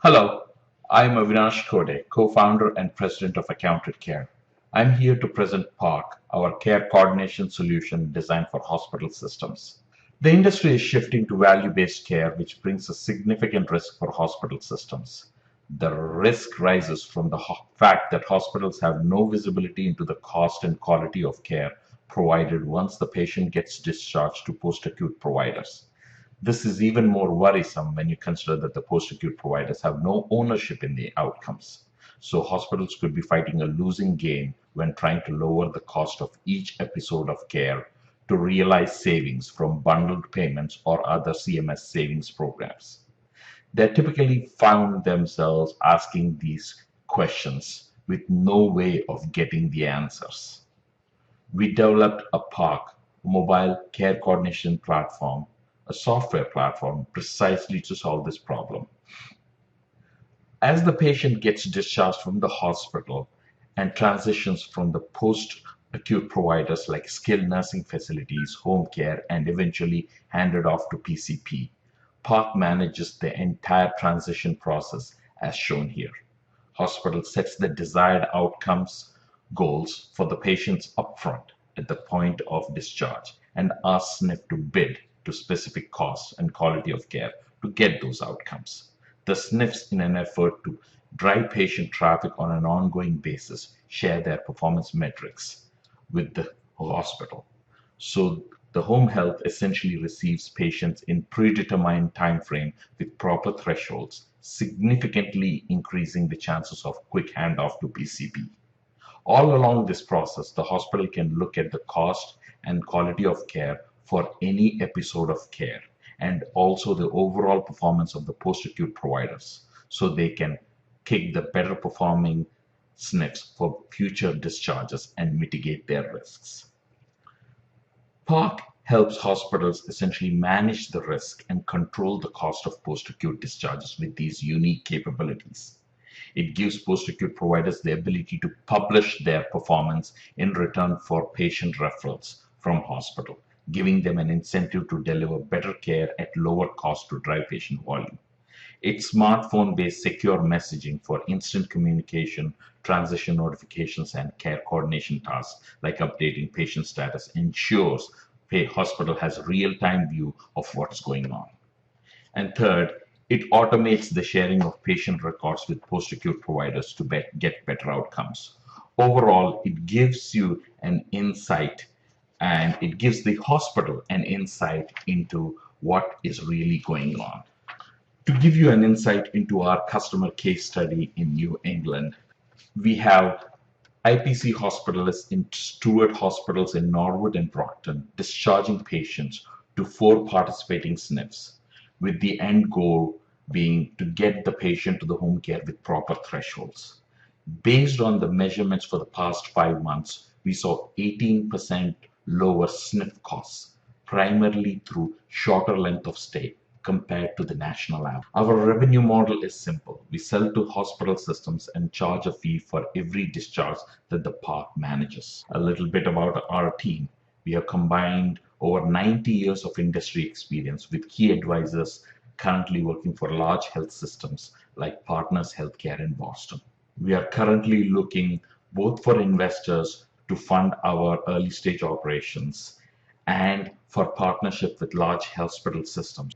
Hello, I'm Avinash Kode, co-founder and president of Accounted Care. I'm here to present PoC, our care coordination solution designed for hospital systems. The industry is shifting to value-based care, which brings a significant risk for hospital systems. The risk rises from the fact that hospitals have no visibility into the cost and quality of care provided once the patient gets discharged to post-acute providers. This is even more worrisome when you consider that the post-acute providers have no ownership in the outcomes. So hospitals could be fighting a losing game when trying to lower the cost of each episode of care to realize savings from bundled payments or other CMS savings programs. They typically found themselves asking these questions with no way of getting the answers. We developed a PoC, mobile care coordination platform, a software platform precisely to solve this problem. As the patient gets discharged from the hospital and transitions from the post-acute providers like skilled nursing facilities, home care, and eventually handed off to PCP, PoC manages the entire transition process as shown here. Hospital sets the desired outcomes goals for the patients upfront at the point of discharge and asks SNF to bid to specific costs and quality of care to get those outcomes. The SNFs, in an effort to drive patient traffic on an ongoing basis, share their performance metrics with the hospital. So the home health essentially receives patients in predetermined time frame with proper thresholds, significantly increasing the chances of quick handoff to PCP. All along this process, the hospital can look at the cost and quality of care for any episode of care and also the overall performance of the post-acute providers so they can kick the better performing SNFs for future discharges and mitigate their risks. PoC helps hospitals essentially manage the risk and control the cost of post-acute discharges with these unique capabilities. It gives post-acute providers the ability to publish their performance in return for patient referrals from hospital, giving them an incentive to deliver better care at lower cost to drive patient volume. It's smartphone-based secure messaging for instant communication, transition notifications, and care coordination tasks like updating patient status ensures a hospital has a real-time view of what's going on. And third, it automates the sharing of patient records with post-acute providers to get better outcomes. Overall, it gives you an insight and it gives the hospital an insight into what is really going on. To give you an insight into our customer case study in New England, we have IPC hospitalists in Stewart hospitals in Norwood and Brockton discharging patients to 4 participating SNFs, with the end goal being to get the patient to the home care with proper thresholds. Based on the measurements for the past 5 months, we saw 18% lower SNF costs, primarily through shorter length of stay compared to the national average. Our revenue model is simple. We sell to hospital systems and charge a fee for every discharge that the PoC manages. A little bit about our team. We have combined over 90 years of industry experience with key advisors currently working for large health systems like Partners Healthcare in Boston. We are currently looking both for investors to fund our early stage operations and for partnership with large hospital systems.